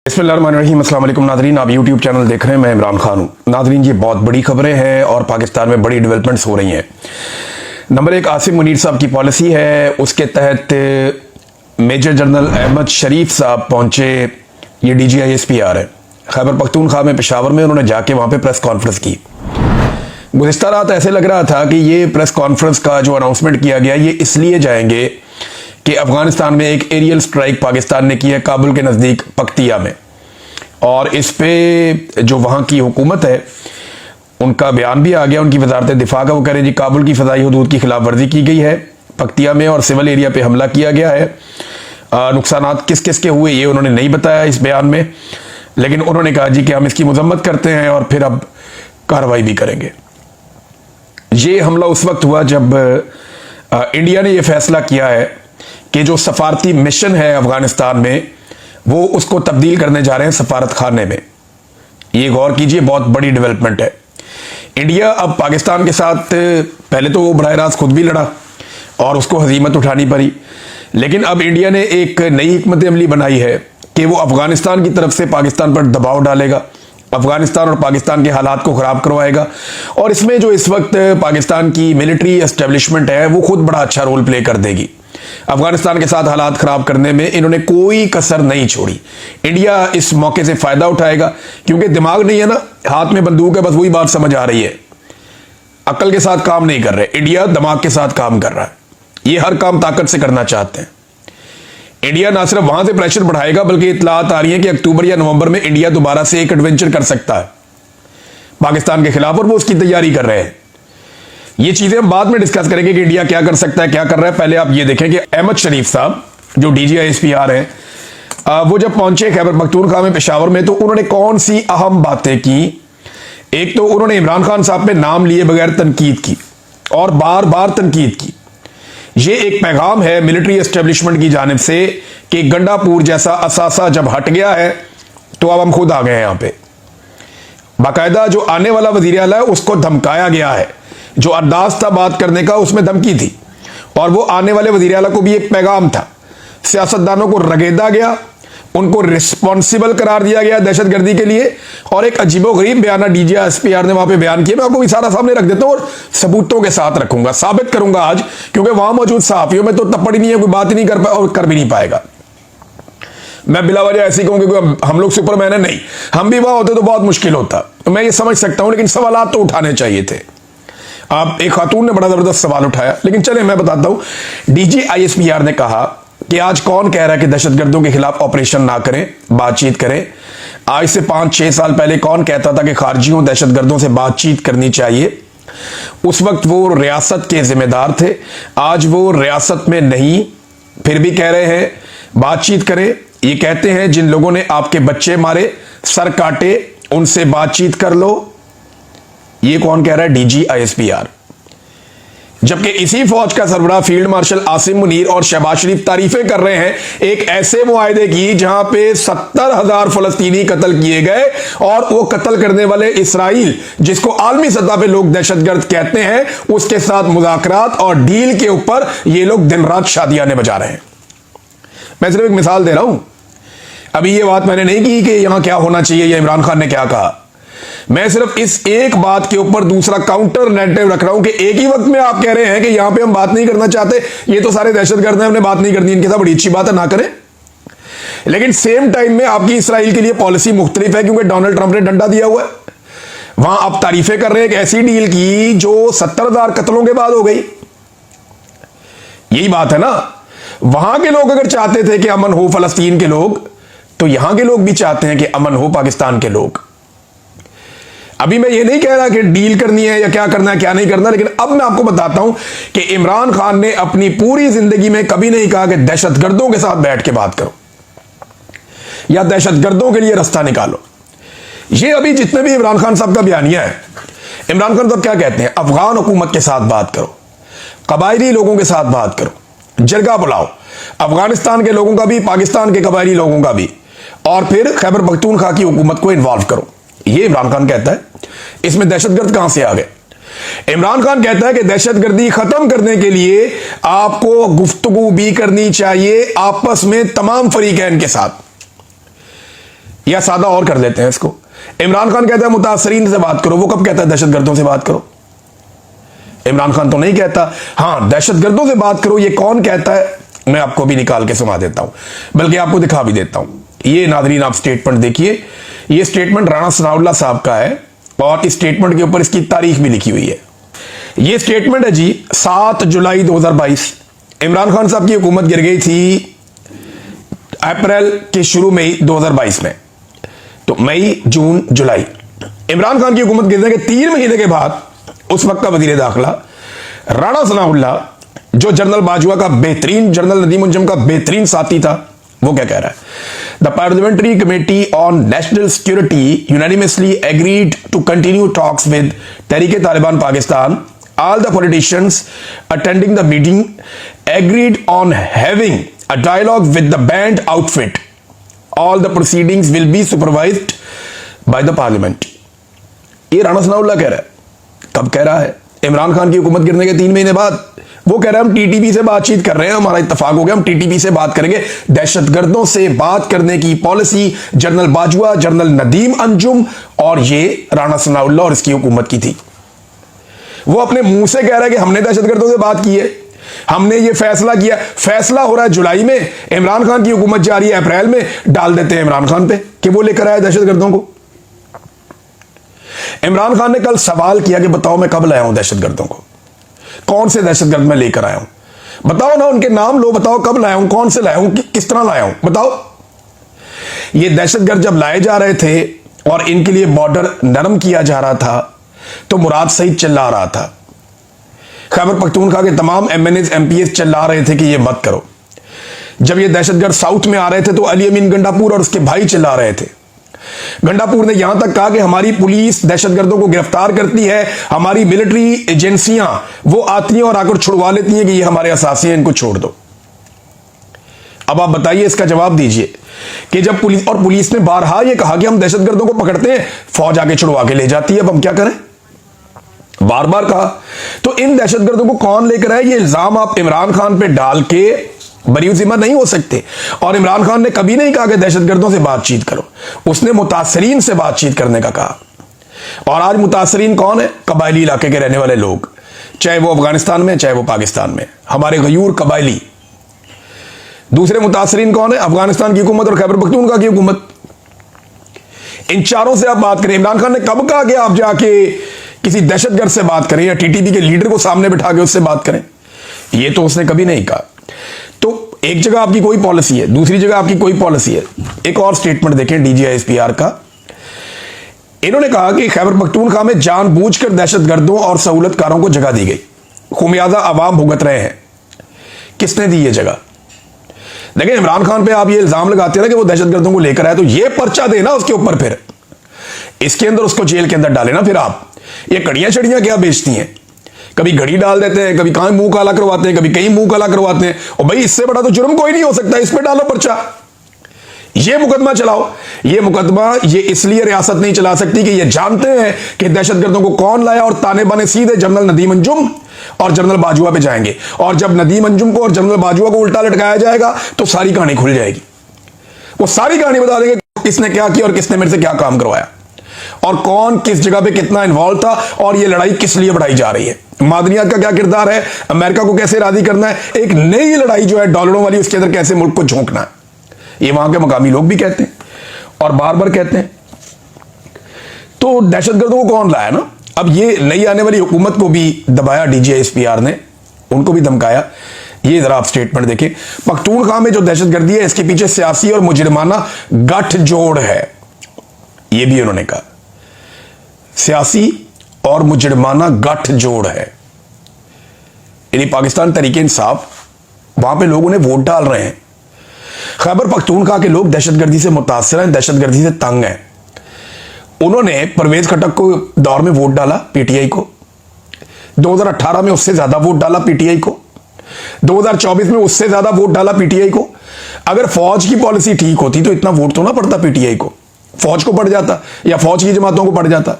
बिस्मिल्लाहिर्रहमानिर्रहीम। अस्सलाम वालेकुम नाज़रीन, आप यूट्यूब चैनल देख रहे हैं। मैं इमरान खान हूँ। नाज़रीन, ये बहुत बड़ी खबरें हैं और पाकिस्तान में बड़ी डेवलपमेंट्स हो रही हैं। नंबर एक, आसिम मुनीर साहब की पॉलिसी है, उसके तहत मेजर जनरल अहमद शरीफ साहब पहुँचे। ये DGISPR है, खैबर पख्तूनख्वा में, पेशावर में। उन्होंने जाके वहाँ पर प्रेस कॉन्फ्रेंस की। गुज़िश्ता रात ऐसे लग रहा था कि ये प्रेस कॉन्फ्रेंस का जो अनाउंसमेंट किया गया, ये इसलिए जाएंगे कि अफगानिस्तान में एक एरियल स्ट्राइक पाकिस्तान ने की है काबुल के नज़दीक पक्तिया में, और इस पे जो वहाँ की हुकूमत है उनका बयान भी आ गया, उनकी वजारत दिफा का। वो कह रहे जी काबुल की फ़दाई हदूद की खिलाफ वर्जी की गई है पक्तिया में और सिविल एरिया पे हमला किया गया है। नुकसानात किस किस के हुए ये उन्होंने नहीं बताया इस बयान में, लेकिन उन्होंने कहा जी कि हम इसकी मजम्मत करते हैं और फिर अब कार्रवाई भी करेंगे। ये हमला उस वक्त हुआ जब इंडिया ने यह फैसला किया है कि जो सफारती मिशन है अफगानिस्तान में, वो उसको तब्दील करने जा रहे हैं सफारत खाने में। ये गौर कीजिए, बहुत बड़ी डेवलपमेंट है। इंडिया अब पाकिस्तान के साथ, पहले तो वो बराह रास्त खुद भी लड़ा और उसको हजीमत उठानी पड़ी, लेकिन अब इंडिया ने एक नई हिकमत अमली बनाई है कि वो अफगानिस्तान की तरफ से पाकिस्तान पर दबाव डालेगा, अफगानिस्तान और पाकिस्तान के हालात को खराब करवाएगा। और इसमें जो इस वक्त पाकिस्तान की मिलिट्री एस्टेब्लिशमेंट है वो खुद बड़ा अच्छा रोल प्ले कर देगी। अफगानिस्तान के साथ हालात खराब करने में इन्होंने कोई कसर नहीं छोड़ी। इंडिया इस मौके से फायदा उठाएगा, क्योंकि दिमाग नहीं है ना, हाथ में बंदूक है, बस वही बात समझ आ रही है। अक्ल के साथ काम नहीं कर रहे, इंडिया दिमाग के साथ काम कर रहा है। ये हर काम ताकत से करना चाहते हैं। इंडिया ना सिर्फ वहां से प्रेशर बढ़ाएगा, बल्कि इत्तलात आ रही है कि अक्टूबर या नवंबर में इंडिया दोबारा से एक एडवेंचर कर सकता है पाकिस्तान के खिलाफ, और वो उसकी तैयारी कर रहे हैं। ये चीजें हम बाद में डिस्कस करेंगे कि इंडिया क्या कर सकता है, क्या कर रहा है। पहले आप ये देखें कि अहमद शरीफ साहब जो DGISPR हैं, वो जब पहुंचे खैबर पख्तूनख्वा में, पेशावर में, तो उन्होंने कौन सी अहम बातें की। एक तो उन्होंने इमरान खान साहब पे नाम लिए बगैर तनकीद की और बार बार तनकीद की। ये एक पैगाम है मिलिट्री एस्टेब्लिशमेंट की जानिब से कि गंडापुर जैसा असासा जब हट गया है तो अब हम खुद आ गए हैं। यहां पे बाकायदा जो आने वाला वजीर आला है उसको धमकाया गया है, जो अंदाज था बात करने का उसमें धमकी थी, और वो आने वाले वजीर आला को भी एक पैगाम था। सियासतदानों को रगेदा गया, उनको रिस्पॉन्सिबल करार दिया गया दहशतगर्दी के लिए, और एक अजीबोगरीब बयाना DGISPR ने वहां पे बयान किया। मैं आपको भी सारा सामने रख देता हूं और सबूतों के साथ रखूंगा, साबित करूंगा आज, क्योंकि वहां मौजूद सहाफियों में तो तप्पड़ ही नहीं है, कोई बात ही नहीं कर पाया और कर भी नहीं पाएगा। मैं बिला वजह ऐसी कहूं कि हम लोग सुपरमैन है, नहीं, हम भी वहां होते तो बहुत मुश्किल होता, मैं ये समझ सकता हूं, लेकिन सवाल तो उठाने चाहिए थे। आप एक खातून ने बड़ा जबरदस्त सवाल उठाया, लेकिन चले मैं बताता हूं। DGISPR ने कहा कि आज कौन कह रहा है कि दहशतगर्दों के खिलाफ ऑपरेशन ना करें, बातचीत करें। आज से 5-6 साल पहले कौन कहता था कि खारजियों दहशतगर्दों से बातचीत करनी चाहिए। उस वक्त वो रियासत के जिम्मेदार थे, आज वो रियासत में नहीं, फिर भी कह रहे हैं बातचीत करें। ये कहते हैं जिन लोगों ने आपके बच्चे मारे, सर काटे, उनसे बातचीत कर लो। ये कौन कह रहा है? DGISPR। जबकि इसी फौज का सरबराह फील्ड मार्शल आसिम मुनीर और शहबाज शरीफ तारीफें कर रहे हैं एक ऐसे मुआहदे की जहां पे 70,000 फलस्तीनी कत्ल किए गए, और वो कत्ल करने वाले इसराइल, जिसको आलमी सतह पे लोग दहशतगर्द कहते हैं, उसके साथ मुज़ाकरात और डील के ऊपर ये लोग दिन रात शादियां बजा रहे हैं। मैं सिर्फ एक मिसाल दे रहा हूं। अभी ये बात मैंने नहीं की कि यहां क्या होना चाहिए या इमरान खान ने क्या कहा। मैं सिर्फ इस एक बात के ऊपर दूसरा काउंटर नैरेटिव रख रहा हूं कि एक ही वक्त में आप कह रहे हैं कि यहां पे हम बात नहीं करना चाहते, ये तो सारे दहशतगर्द हैं, हमने बात नहीं करनी इनके साथ, बड़ी अच्छी बात है, ना करें। लेकिन सेम टाइम में आपकी इसराइल के लिए पॉलिसी मुख्तलिफ है, क्योंकि डोनाल्ड ट्रंप ने डंडा दिया हुआ है। वहां आप तारीफें कर रहे हैं एक ऐसी डील की जो 70,000 कत्लों के बाद हो गई। यही बात है ना। वहां के लोग अगर चाहते थे कि अमन हो फलस्तीन के लोग, तो यहां के लोग भी चाहते हैं कि अमन हो पाकिस्तान के लोग। अभी मैं ये नहीं कह रहा कि डील करनी है या क्या करना है क्या नहीं करना, लेकिन अब मैं आपको बताता हूं कि इमरान खान ने अपनी पूरी जिंदगी में कभी नहीं कहा कि दहशतगर्दों के साथ बैठ के बात करो या दहशतगर्दों के लिए रास्ता निकालो। ये अभी जितने भी इमरान खान साहब का बयानिया है, इमरान खान साहब क्या कहते हैं? अफगान हुकूमत के साथ बात करो, कबायली लोगों के साथ बात करो, जरगा बुलाओ, अफगानिस्तान के लोगों का भी, पाकिस्तान के कबायली लोगों का भी, और फिर खैबर पख्तूनख्वा की हुकूमत को इन्वॉल्व करो। ये इमरान खान कहता है। इसमें दहशतगर्द कहां से आ गए? इमरान खान कहता है कि दहशतगर्दी खत्म करने के लिए आपको गुफ्तगू भी करनी चाहिए आपस में तमाम फरीकैन के साथ। या सादा और कर लेते हैं इसको, इमरान खान कहता है मुतासरीन से बात करो, वो कब कहता है दहशतगर्दों से बात करो? इमरान खान तो नहीं कहता। हां, दहशतगर्दों से बात करो ये कौन कहता है, मैं आपको भी निकाल के सुना देता हूं, बल्कि आपको दिखा भी देता हूं। ये नाज़रीन आप स्टेटमेंट देखिए, ये स्टेटमेंट राणा सनाउल्लाह साहब का है और इस स्टेटमेंट के ऊपर इसकी तारीख भी लिखी हुई है। ये स्टेटमेंट है जी 7 जुलाई 2022। इमरान खान साहब की हुकूमत गिर गई थी अप्रैल के शुरू में ही 2022 में, तो मई जून जुलाई। इमरान खान की हुकूमत गिरने के 3 महीने के बाद उस वक्त का वजीर दाखिला राणा सनाउल्लाह, जो जनरल बाजवा का बेहतरीन, जनरल नदीम अंजुम का बेहतरीन साथी था, वो क्या कह रहा है? The parliamentary committee on national security unanimously agreed to continue talks with Tehreek-e Taliban Pakistan. All the politicians attending the meeting agreed on having a dialogue with the banned outfit. All the proceedings will be supervised by the parliament. ये राणा सनाउल्लाह कह रहा है। कब कह रहा है? इमरान खान की हुकूमत गिरने के 3 महीने बाद। वो कह रहा है हम टीटीपी से बातचीत कर रहे हैं, हमारा इत्तेफाक हो गया, हम टीटीपी से बात करेंगे। दहशतगर्दों से बात करने की policy general Bajwa, general Nadeem Anjum और ये राणा सनाउल्लाह और इसकी हुकूमत की थी। वो अपने मुंह से कह रहा है कि हमने दहशतगर्दों से बात की है, हमने ये फैसला किया। फैसला हो रहा है जुलाई में, इमरान खान की हुकूमत जा रही है अप्रैल में, डाल देते हैं इमरान खान पे कि वो लेकर आया दहशतगर्दों को। इमरान खान ने कल सवाल किया कि बताओ मैं कब लाया हूं दहशतगर्दों को, कौन से दहशतगर्द मैं लेकर आया हूं, बताओ ना, उनके नाम लो, बताओ कब लाया हूं, कौन से लाया हूं, किस तरह लाया हूं, बताओ। ये दहशतगर्द जब लाए जा रहे थे और इनके लिए बॉर्डर नरम किया जा रहा था तो मुराद सईद चिल्ला रहा था, खैबर पख्तूनख्वा के तमाम एमएनएस एमपीएस चिल्ला रहे थे कि ये मत करो। जब ये दहशतगर्द साउथ में आ रहे थे तो अली अमीन गंडापुर और उसके भाई चिल्ला रहे थे। गंडापुर ने यहां तक कहा कि हमारी पुलिस दहशतगर्दों को गिरफ्तार करती है, हमारी मिलिट्री एजेंसियां वो आती हैं और आकर छुड़वा लेती हैं कि ये हमारे असासी हैं, इनको छोड़ दो। अब आप बताइए, इसका जवाब दीजिए कि जब पुलिस ने बारहा ये कहा कि हम दहशतगर्दों को पकड़ते हैं, फौज आके छुड़वा के ले जाती है, अब हम क्या करें? बार बार कहा। तो इन दहशतगर्दों को कौन लेकर आए? ये इल्जाम आप इमरान खान पे डाल के बरी जिम्मा नहीं हो सकते। और इमरान खान ने कभी नहीं कहा कि दहशतगर्दों से बातचीत करो, उसने मुतासरीन से बातचीत करने का कहा। और आज मुतासरीन कौन है? कबायली इलाके के रहने वाले लोग, चाहे वो अफगानिस्तान में चाहे वो पाकिस्तान में, हमारे गयूर कबायली। दूसरे मुतासरीन कौन है? अफगानिस्तान की हुकूमत और खैबर पख्तूनख्वा की हुकूमत। इन चारों से आप बात करें। इमरान खान ने कब कहा कि आप जाके किसी दहशतगर्द से बात करें या टीटीपी के लीडर को सामने बिठा के उससे बात करें? ये तो उसने कभी नहीं कहा। तो एक जगह आपकी कोई पॉलिसी है, दूसरी जगह आपकी कोई पॉलिसी है। एक और स्टेटमेंट देखें डीजीआईएसपीआर का। इन्होंने कहा कि खैबर पख्तूनख्वा में जानबूझकर दहशतगर्दों और सहूलतकारों को जगह दी गई, खुमियाजा आवाम भुगत रहे हैं। किसने दी ये जगह? देखिए, इमरान खान पे आप ये इल्जाम लगाते हैं ना कि वो दहशतगर्दों को लेकर आए, तो ये पर्चा देना उसके ऊपर, फिर इसके अंदर उसको जेल के अंदर डाले ना। फिर आप ये कड़ियां छड़ियां क्या बेचती हैं? कभी घड़ी डाल देते हैं, कभी कहां मुंह काला करवाते हैं, कभी कहीं मुंह काला करवाते हैं। और भाई इससे बड़ा तो जुर्म कोई नहीं हो सकता, इस पे डालो पर्चा, ये मुकदमा चलाओ। ये मुकदमा ये इसलिए रियासत नहीं चला सकती कि ये जानते हैं कि दहशतगर्दों को कौन लाया, और ताने बाने सीधे जनरल नदीम अंजुम और जनरल बाजवा पे जाएंगे। और जब नदीम अंजुम को और जनरल बाजवा को उल्टा लटकाया जाएगा तो सारी कहानी खुल जाएगी। वो सारी कहानी बता देंगे किसने क्या किया और किसने मेरे से क्या काम करवाया और कौन किस जगह पे कितना इन्वॉल्व था और ये लड़ाई किस लिए बढ़ाई जा रही है। मादनियात का क्या किरदार है, अमेरिका को कैसे राजी करना है, एक नई लड़ाई जो है डॉलरों वाली, उसके अंदर कैसे मुल्क को झोंकना है। ये वहां के मकामी लोग भी कहते हैं और बार बार कहते हैं। तो दहशतगर्दों को कौन लाया ना। अब ये नई आने वाली हुकूमत को भी दबाया डीजीआईएसपीआर ने, उनको भी धमकाया। ये जरा आप स्टेटमेंट देखें। पख्तूनख्वा में जो दहशतगर्दी है इसके पीछे सियासी और मुजरिमाना गठजोड़ है, ये भी उन्होंने कहा। सियासी और मुजरिमाना गठजोड़ है, यानी पाकिस्तान तहरीके इंसाफ, वहां पे लोग उन्हें वोट डाल रहे हैं। खैबर पख्तूनख्वा के लोग दहशतगर्दी से मुतासर हैं, दहशतगर्दी से तंग हैं। उन्होंने परवेज खटक को दौर में वोट डाला, पीटीआई को। 2018 में उससे ज्यादा वोट डाला पीटीआई को। 2024 में उससे ज्यादा वोट डाला पीटीआई को। अगर फौज की पॉलिसी ठीक होती तो इतना वोट तो ना पड़ता पीटीआई को, फौज को पड़ जाता या फौज की जमातों को पड़ जाता।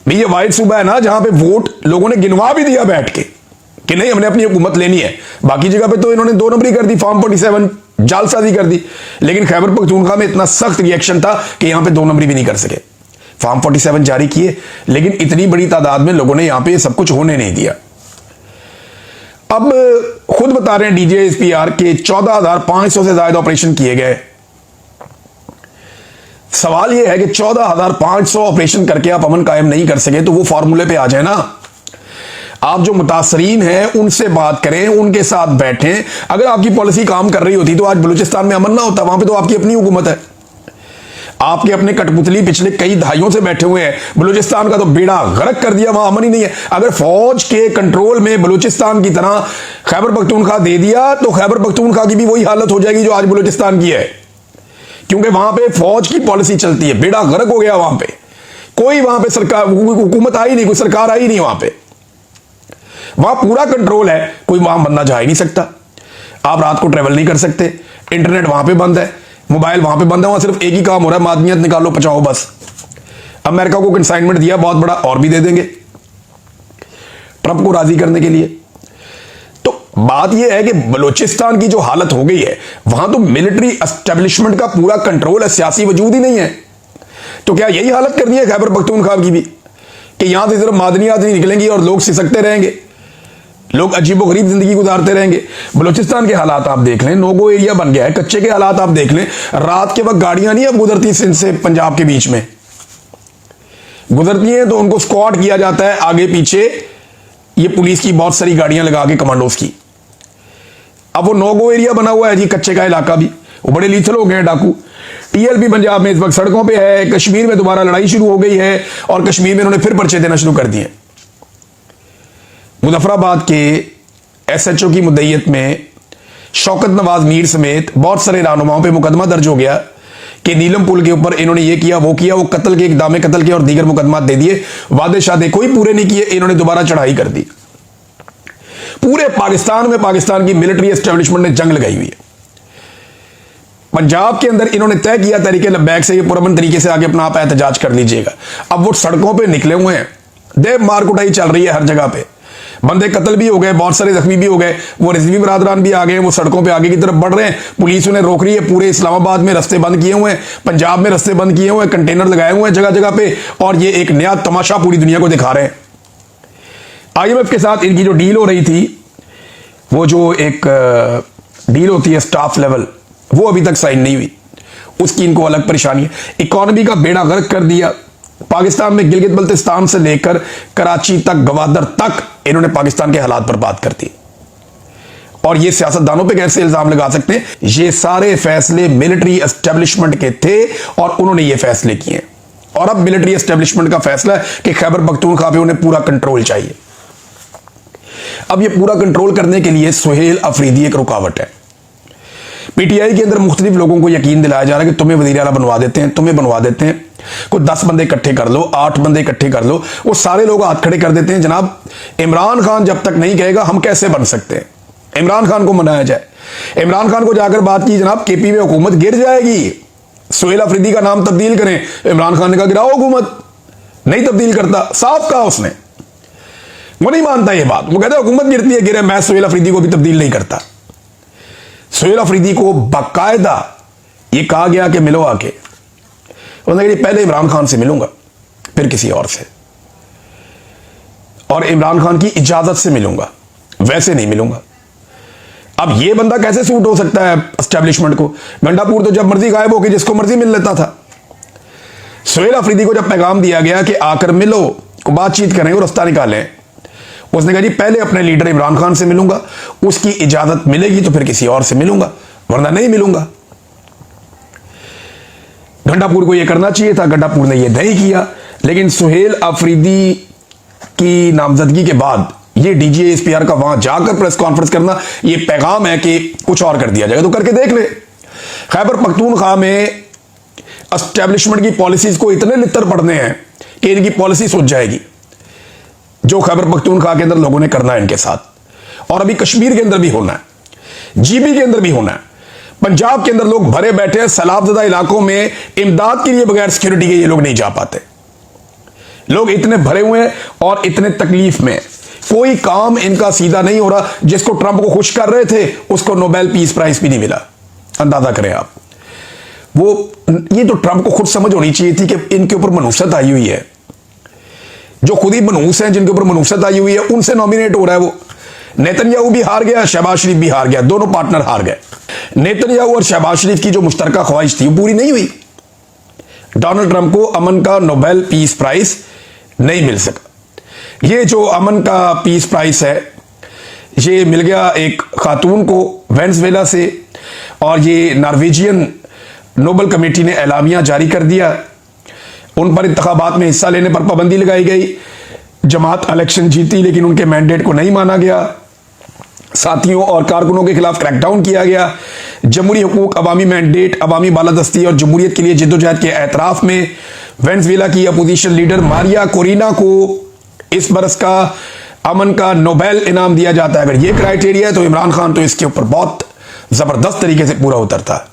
भाई ये वाइट सूबा है ना, जहां पे वोट लोगों ने गिनवा भी दिया बैठ के कि नहीं हमने अपनी हुकूमत लेनी है। बाकी जगह पे तो इन्होंने 2 नंबरी कर दी, फॉर्म 47 जालसाजी कर दी, लेकिन खैबर पख्तूनख्वा में इतना सख्त रिएक्शन था कि यहां पे 2 नंबरी भी नहीं कर सके। फॉर्म 47 जारी किए, लेकिन इतनी बड़ी तादाद में लोगों ने यहां पे सब कुछ होने नहीं दिया। अब खुद बता रहे हैं DGSPR के 14,500 से ज्यादा ऑपरेशन किए गए। सवाल यह है कि 14,500 ऑपरेशन करके आप अमन कायम नहीं कर सके तो वो फॉर्मूले पे आ जाए ना। आप जो मुतासरीन हैं उनसे बात करें, उनके साथ बैठें। अगर आपकी पॉलिसी काम कर रही होती तो आज बलूचिस्तान में अमन ना होता। वहां पे तो आपकी अपनी हुकूमत है, आपके अपने कठपुतली पिछले कई दहाइयों से बैठे हुए हैं। बलूचिस्तान का तो बेड़ा गर्क कर दिया, वहां अमन ही नहीं है। अगर फौज के कंट्रोल में बलूचिस्तान की तरह खैबर पख्तूनख्वा दे दिया तो खैबर पख्तूनख्वा की भी वही हालत हो जाएगी जो आज बलूचिस्तान की है, क्योंकि वहां पे फौज की पॉलिसी चलती है। बेड़ा गर्क हो गया वहां पे, कोई वहां पे सरकार हुकूमत आई नहीं, कोई सरकार आई नहीं वहां पे, वहां पूरा कंट्रोल है। कोई वहां बंदा जा ही नहीं सकता, आप रात को ट्रेवल नहीं कर सकते, इंटरनेट वहां पे बंद है, मोबाइल वहां पे बंद है। वहां सिर्फ एक ही काम हो रहा है, मादनियत निकालो पचाओ बस। अमेरिका को कंसाइनमेंट दिया बहुत बड़ा, और भी दे देंगे ट्रंप को राजी करने के लिए। तो बात यह है कि बलूचिस्तान की जो हालत हो गई है, वहां तो मिलिट्री एस्टेब्लिशमेंट का पूरा कंट्रोल है, सियासी वजूद ही नहीं है। तो क्या यही हालत करनी है खैबर पख्तूनख्वा की भी, कि यहां से सिर्फ मादनियात नहीं निकलेंगी और लोग सिसकते रहेंगे, लोग अजीबोगरीब जिंदगी गुजारते रहेंगे। बलूचिस्तान के हालात आप देख लें, नोगो एरिया बन गया है, कच्चे के हालात आप देख लें। रात के वक्त गाड़ियां नहीं अब गुजरती सिंध से पंजाब के बीच में, गुजरती हैं तो उनको स्क्वाड किया जाता है आगे पीछे, ये पुलिस की बहुत सारी गाड़ियां लगा के, कमांडोज की। अब वो नोगो एरिया बना हुआ है जी, कच्चे का इलाका भी, वो बड़े लीथल हो गए हैं डाकू। TLP पंजाब में इस वक्त सड़कों पे है, कश्मीर में दोबारा लड़ाई शुरू हो गई है और कश्मीर में उन्होंने फिर पर्चे देना शुरू कर दिए। मुजफ्फराबाद के SHO की मुद्दईयत में शौकत नवाज मीर समेत बहुत सारे रहनुमाओं पे मुकदमा दर्ज हो गया कि नीलम पुल के ऊपर इन्होंने ये किया वो किया, वो कत्ल के, इक़दाम कत्ल के और दीगर मुकदमा दे दिए। वादे शादे कोई पूरे नहीं किए, इन्होंने दोबारा चढ़ाई कर दी। पूरे पाकिस्तान में पाकिस्तान की मिलिट्री एस्टेब्लिशमेंट ने जंग लगाई हुई है। पंजाब के अंदर इन्होंने तय किया तरीके लब्बैक से, ये पुरअमन तरीके से आगे अपना आप एहतजाज कर लीजिएगा। अब वो सड़कों पे निकले हुए हैं, देव मार कुटाई चल रही है हर जगह पे, बंदे कत्ल भी हो गए, बहुत सारे जख्मी भी हो गए। वो रिजवी बरादरान भी आ गए, वो सड़कों पे आगे की तरफ बढ़ रहे हैं, पुलिस उन्हें रोक रही है। पूरे इस्लामाबाद में रास्ते बंद किए हुए हैं, पंजाब में रास्ते बंद किए हुए हैं, कंटेनर लगाए हुए हैं जगह जगह पे, और ये एक नया तमाशा पूरी दुनिया को दिखा रहे हैं। IMF के साथ इनकी जो डील हो रही थी, वो जो एक डील होती है स्टाफ लेवल, वो अभी तक साइन नहीं हुई, उसकी इनको अलग परेशानी है। इकोनॉमी का बेड़ा गर्क कर दिया। पाकिस्तान में गिलगित बल्तिस्तान से लेकर कराची तक, गवादर तक इन्होंने पाकिस्तान के हालात पर बात कर दी। और ये सियासतदानों पे कैसे इल्जाम लगा सकते हैं? ये सारे फैसले मिलिट्री एस्टेब्लिशमेंट के थे और उन्होंने ये फैसले किए। और अब मिलिट्री एस्टेब्लिशमेंट का फैसला है कि खैबर पख्तूनख्वा पे उन्हें पूरा कंट्रोल चाहिए। अब ये पूरा कंट्रोल करने के लिए सुहेल अफरीदी एक रुकावट है। PTI के अंदर मुख्तलिफ लोगों को यकीन दिलाया जा रहा है कि तुम्हें वज़ीर आला बनवा देते हैं, तुम्हें बनवा देते हैं, कोई 10 बंदे इकट्ठे कर लो, 8 बंदे इकट्ठे कर लो। वो सारे लोग हाथ खड़े कर देते हैं, जनाब इमरान खान जब तक नहीं कहेगा हम कैसे बन सकते हैं, इमरान खान को मनाया जाए। इमरान खान को जाकर बात की, जनाब KP में हुकूमत गिर जाएगी, सुहेल अफरीदी का नाम तब्दील करें। इमरान खान ने कहा गिराओ हुकूमत, नहीं तब्दील करता, साफ कहा उसने। वो नहीं मानता ये बात, वो कहता है हुकूमत गिरती है गिरे, मैं सुहेल अफरीदी को भी तब्दील नहीं करता। सुहेल अफरीदी को बाकायदा ये कहा गया कि मिलो आके, उन्होंने कहा पहले इमरान खान से मिलूंगा फिर किसी और से, और इमरान खान की इजाजत से मिलूंगा, वैसे नहीं मिलूंगा। अब ये बंदा कैसे सूट हो सकता है एस्टेब्लिशमेंट को? गंडापुर तो जब मर्जी गायब होकर जिसको मर्जी मिल लेता था। सुहेल अफरीदी को जब पैगाम दिया गया कि आकर मिलो, को बातचीत करें और रास्ता निकालें, उसने कहा जी पहले अपने लीडर इमरान खान से मिलूंगा, उसकी इजाजत मिलेगी तो फिर किसी और से मिलूंगा, वरना नहीं मिलूंगा। गंडापुर को यह करना चाहिए था, गंडापुर ने यह नहीं किया। लेकिन सुहेल अफरीदी की नामजदगी के बाद ये DGSPR का वहां जाकर प्रेस कॉन्फ्रेंस करना, यह पैगाम है कि कुछ और कर दिया जाएगा, तो करके देख ले। खैबर पख्तूनख्वा में एस्टेब्लिशमेंट की पॉलिसीज को इतने लित्तर पड़ने हैं कि इनकी पॉलिसी सोच जाएगी जो खैबर पख्तूनख्वा के अंदर लोगों ने करना है इनके साथ। और अभी कश्मीर के अंदर भी होना है, GB के अंदर भी होना है, पंजाब के अंदर लोग भरे बैठे हैं। सैलाबज़दा इलाकों में इमदाद के लिए बगैर सिक्योरिटी के ये लोग नहीं जा पाते। लोग इतने भरे हुए हैं और इतने तकलीफ में, कोई काम इनका सीधा नहीं हो रहा। जिसको ट्रंप को खुश कर रहे थे उसको नोबेल पीस प्राइज भी नहीं मिला। अंदाजा करें आप। वो ये तो ट्रंप को खुद समझ होनी चाहिए थी कि इनके ऊपर मनुसत आई हुई है। जो खुद ही मनूस हैं, जिनके ऊपर मनुसत आई हुई है, उनसे नॉमिनेट हो रहा है वो। नेतन्याहू भी हार गया, शहबाज शरीफ भी हार गया, दोनों पार्टनर हार गए। नेतन्याहू और शहबाज शरीफ की जो मुश्तरका ख्वाहिश थी वो पूरी नहीं हुई। डोनाल्ड ट्रंप को अमन का नोबेल पीस प्राइज नहीं मिल सका। ये जो अमन का पीस प्राइज है ये मिल गया एक खातून को वेनेजुएला से, और ये नॉर्वेजियन नोबेल कमेटी ने एलामिया जारी कर दिया। उन पर इंतखाबात में हिस्सा लेने पर पाबंदी लगाई गई। जमात इलेक्शन जीती लेकिन उनके मैंडेट को नहीं माना गया। साथियों और कारकुनों के खिलाफ क्रैकडाउन किया गया। जमहूरी हुकूक, अवामी मैंडेट, अवामी बालादस्ती और जमहूरियत के लिए जिद्दोजहद के एतराफ में वेनेजुएला की अपोजिशन लीडर मारिया कोरिना को इस बरस का अमन का नोबेल इनाम दिया जाता है। अगर ये क्राइटेरिया है तो इमरान खान तो इसके ऊपर बहुत जबरदस्त तरीके से पूरा उतरता है।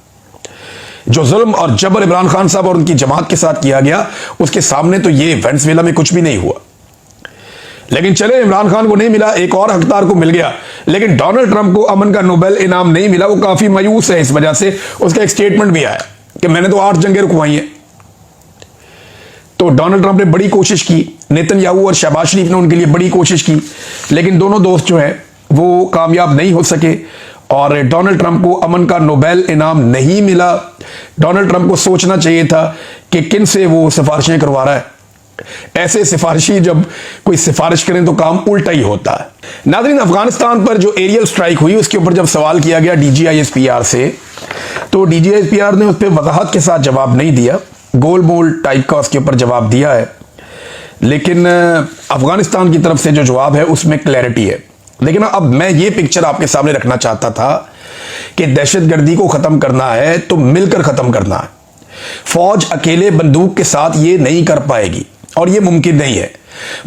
जो जुल्म और जबर इमरान खान साहब और उनकी जमात के साथ किया गया उसके सामने तो ये वेनेजुएला में कुछ भी नहीं हुआ। लेकिन चले, इमरान खान को नहीं मिला, एक और हकदार को मिल गया। लेकिन डोनाल्ड ट्रंप को अमन का नोबेल इनाम नहीं मिला। वो काफी मायूस है इस वजह से। उसका एक स्टेटमेंट भी आया कि मैंने तो 8 जंगें रुकवाई हैं। तो डोनाल्ड ट्रंप ने बड़ी कोशिश की, नेतन्याहू और शहबाज शरीफ ने उनके लिए बड़ी कोशिश की, लेकिन दोनों दोस्त जो हैं वो कामयाब नहीं हो सके और डोनाल्ड ट्रंप को अमन का नोबेल इनाम नहीं मिला। डोनाल्ड ट्रंप को सोचना चाहिए था कि किन से वो सिफारिशें करवा रहा है। ऐसे सिफारिशी जब कोई सिफारिश करें तो काम उल्टा ही होता है। नाज़रीन, अफगानिस्तान पर जो एरियल स्ट्राइक हुई उसके ऊपर जब सवाल किया गया DGISPR से, तो DGISPR ने उस पर वजाहत के साथ जवाब नहीं दिया। गोल मोल टाइप का उसके ऊपर जवाब दिया है, लेकिन अफगानिस्तान की तरफ से जो जवाब है उसमें क्लैरिटी है। लेकिन अब मैं ये पिक्चर आपके सामने रखना चाहता था कि दहशतगर्दी को खत्म करना है तो मिलकर खत्म करना है। फौज अकेले बंदूक के साथ ये नहीं कर पाएगी और ये मुमकिन नहीं है।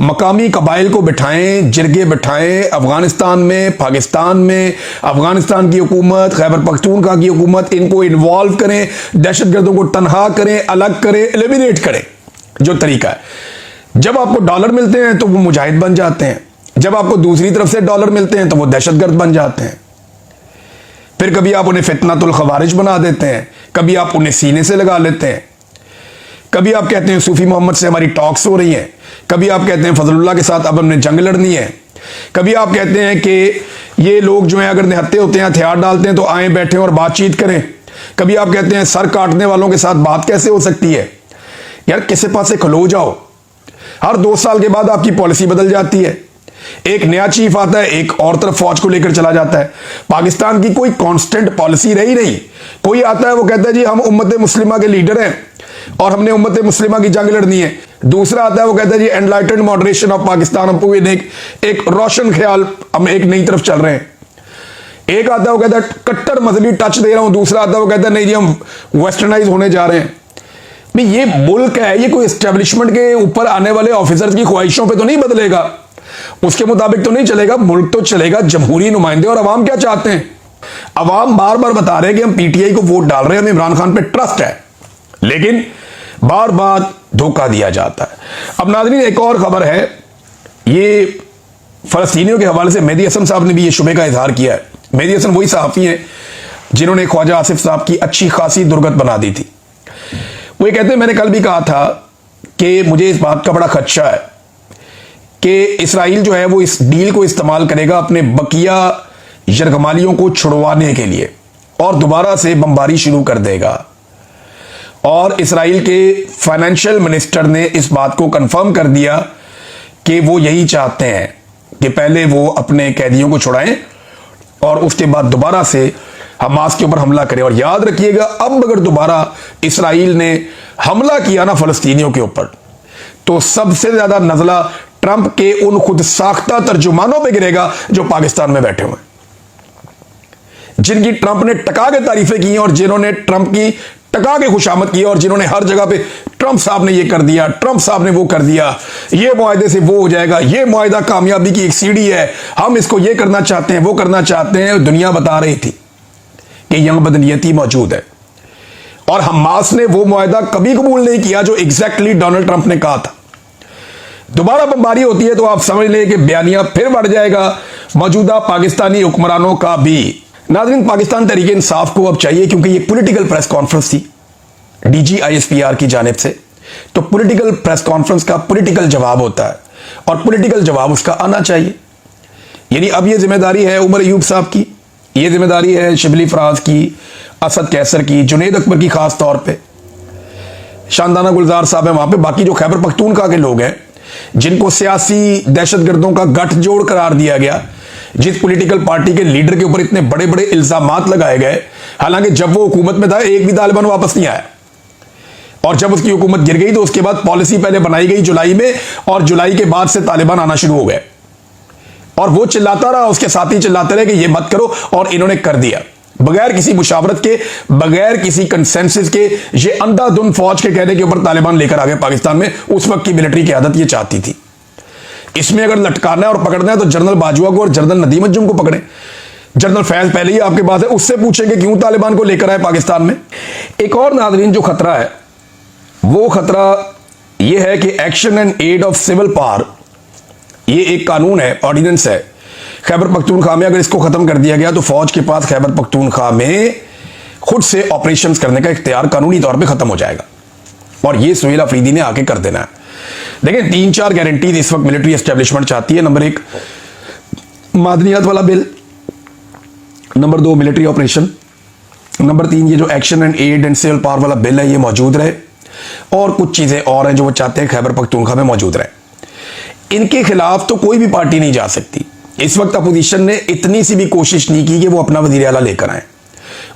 मकामी कबाइल को बिठाएं, जिरगे बिठाएं अफगानिस्तान में, पाकिस्तान में, अफगानिस्तान की हुकूमत, खैबर पख्तूनख्वा की हुकूमत, इनको इन्वॉल्व करें, दहशतगर्दों को तनहा करें, अलग करें, एलिमिनेट करें। जो तरीका है, जब आपको डॉलर मिलते हैं तो वो मुजाहिद बन जाते हैं, जब आपको दूसरी तरफ से डॉलर मिलते हैं तो वो दहशतगर्द बन जाते हैं। फिर कभी आप उन्हें फितनातुल खवारिज बना देते हैं, कभी आप उन्हें सीने से लगा लेते हैं, कभी आप कहते हैं सूफी मोहम्मद से हमारी टॉक्स हो रही हैं, कभी आप कहते हैं फजलुल्लाह के साथ अब हमने जंग लड़नी है, कभी आप कहते हैं कि ये लोग जो हैं अगर निहत्ते होते हैं, हथियार डालते हैं तो आए बैठे और बातचीत करें, कभी आप कहते हैं सर काटने वालों के साथ बात कैसे हो सकती है। यार किसी पास से खलो जाओ। हर 2 साल के बाद आपकी पॉलिसी बदल जाती है, एक नया चीफ आता है, एक और तरफ फौज को लेकर चला जाता है। पाकिस्तान की कोई कांस्टेंट पॉलिसी रही नहीं। कोई आता है वो कहता है जी हम उम्मत मुस्लिमा के लीडर हैं और हमने उम्मत मुस्लिमा की जंग लड़नी है। दूसरा आता है वो कहता है जी एनलाइटेंड मॉडरेशन ऑफ पाकिस्तान, हम पूरे एक रोशन ख्याल, हम एक नई तरफ चल रहे हैं। एक आता है वो कहता है कट्टर मजहबी टच दे रहा हूं, दूसरा आता है वो कहता है नहीं जी हम वेस्टर्नाइज होने जा रहे हैं। भाई ये मुल्क है, ये कोई एस्टेब्लिशमेंट के ऊपर आने वाले ऑफिसर्स की ख्वाहिशों पे तो नहीं बदलेगा, उसके मुताबिक तो नहीं चलेगा। मुल्क तो चलेगा जमहूरी नुमाइंदे। और अवाम क्या चाहते हैं? अवाम बार बार बता रहे हैं कि हम PTI को वोट डाल रहे हैं, हमें इमरान खान पे ट्रस्ट है, लेकिन बार बार धोखा दिया जाता है। अब नाज़रीन एक और खबर है, ये फलस्तीनियों के हवाले से मेहदी हसन साहब ने भी ये शुबे का इजहार किया है। मेहदी हसन वही सहाफ़ी हैं जिन्होंने ख्वाजा आसिफ साहब की अच्छी खासी दुर्गत बना दी थी। वो ये कहते हैं मैंने कल भी कहा था कि मुझे इस बात का बड़ा खदशा है कि इसराइल जो है वो इस डील को इस्तेमाल करेगा अपने बकिया यरगमालियों को छुड़वाने के लिए और दोबारा से बमबारी शुरू कर देगा। और इसराइल के फाइनेंशियल मिनिस्टर ने इस बात को कंफर्म कर दिया कि वो यही चाहते हैं कि पहले वो अपने कैदियों को छुड़ाएं और उसके बाद दोबारा से हमास के ऊपर हमला करें। और याद रखिएगा, अब अगर दोबारा इसराइल ने हमला किया ना फलस्तीनियों के ऊपर, तो सबसे ज्यादा नजला ट्रंप के उन खुद साख्ता तर्जुमानों पे गिरेगा जो पाकिस्तान में बैठे हुए हैं, जिनकी ट्रंप ने टका के तारीफें की हैं और जिन्होंने ट्रंप की टका के खुशामद की और जिन्होंने हर जगह पे ट्रंप साहब ने ये कर दिया, ट्रंप साहब ने वो कर दिया, ये मुआहदे से वो हो जाएगा, ये मुआहदा कामयाबी की एक सीढ़ी है, हम इसको ये करना चाहते हैं, वो करना चाहते हैं। दुनिया बता रही थी कि यहां बदनीयती मौजूद है और हमास ने वो मुआहदा कभी कबूल नहीं किया जो एग्जैक्टली डोनाल्ड ट्रंप ने कहा था। दोबारा बमबारी होती है तो आप समझ लें कि बयानिया फिर बढ़ जाएगा मौजूदा पाकिस्तानी हुक्मरानों का भी। नाज़रीन, पाकिस्तान तहरीक इंसाफ को अब चाहिए, क्योंकि ये पॉलिटिकल प्रेस कॉन्फ्रेंस थी DGISPR की जानिब से, तो पॉलिटिकल प्रेस कॉन्फ्रेंस का पॉलिटिकल जवाब होता है और पॉलिटिकल जवाब उसका आना चाहिए। यानी अब ये जिम्मेदारी है उमर अयूब साहब की, ये जिम्मेदारी है शिबली फराज की, असद कैसर की, जुनैद अकबर की, खास तौर पे शानदाना गुलजार साहब है वहां पे, बाकी जो खैबर पख्तूनख्वा के लोग हैं जिनको सियासी दहशतगर्दों का गठजोड़ करार दिया गया, जिस पॉलिटिकल पार्टी के लीडर के ऊपर इतने बड़े बड़े इल्जामात लगाए गए, हालांकि जब वो हुकूमत में था एक भी तालिबान वापस नहीं आया, और जब उसकी हुकूमत गिर गई तो उसके बाद पॉलिसी पहले बनाई गई जुलाई में, और जुलाई के बाद से तालिबान आना शुरू हो गए, और वो चिल्लाता रहा, उसके साथी चिल्लाते रहे कि ये मत करो, और इन्होंने कर दिया बगैर किसी मुशावरत के, बगैर किसी कंसेंसस के। ये अंधाधुंध फौज के कहने के ऊपर तालिबान लेकर आ गए पाकिस्तान में। उस वक्त की मिलिट्री की आदत ये चाहती थी। इसमें अगर लटकाना है और पकड़ना है तो जनरल बाजवा को और जनरल नदीम अंजुम को पकड़े। जनरल फैज पहले ही आपके पास है, उससे पूछेंगे क्यों तालिबान को लेकर आए पाकिस्तान में। एक और नाज़रीन जो खतरा है वो खतरा यह है कि action and aid of civil power, ये एक कानून है, ऑर्डिनेंस है खैबर पख्तूनख्वा में। अगर इसको खत्म कर दिया गया तो फौज के पास खैबर पख्तूनख्वा में खुद से ऑपरेशंस करने का इख्तियार कानूनी तौर पे खत्म हो जाएगा, और ये सुहेल अफरीदी ने आके कर देना है। देखिए 3-4 गारंटीज इस वक्त मिलिट्री एस्टेब्लिशमेंट चाहती है। नंबर 1 मादनियात वाला बिल, नंबर 2 मिलिट्री ऑपरेशन, नंबर 3 ये जो action and aid and civil power वाला बिल है ये मौजूद रहे, और कुछ चीजें और हैं जो वो चाहते हैं खैबर पख्तूनख्वा में मौजूद रहे। इनके खिलाफ तो कोई भी पार्टी नहीं जा सकती। इस वक्त अपोजिशन ने इतनी सी भी कोशिश नहीं की कि वो अपना वजीर आला लेकर आए।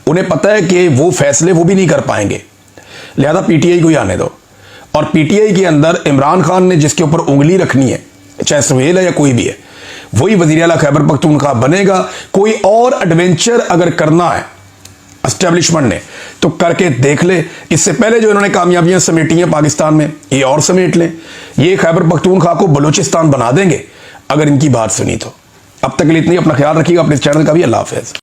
उन्हें पता है कि वो फैसले वो भी नहीं कर पाएंगे, लिहाजा पीटीआई को ही आने दो। और पीटीआई के अंदर इमरान खान ने जिसके ऊपर उंगली रखनी है, चाहे सुहेल है या कोई भी है, वही वजीर आला खैबर पख्तूनख्वा बनेगा। कोई और एडवेंचर अगर करना है एस्टेब्लिशमेंट ने तो करके देख ले। इससे पहले जो इन्होंने कामयाबियां समेटी हैं पाकिस्तान में, ये और समेट लें। ये खैबर पख्तूनख्वा को बलूचिस्तान बना देंगे अगर इनकी बात सुनी तो। अब तक के लिए इतनी, अपना ख्याल रखिएगा, अपने चैनल का भी। अल्लाह हाफिज़।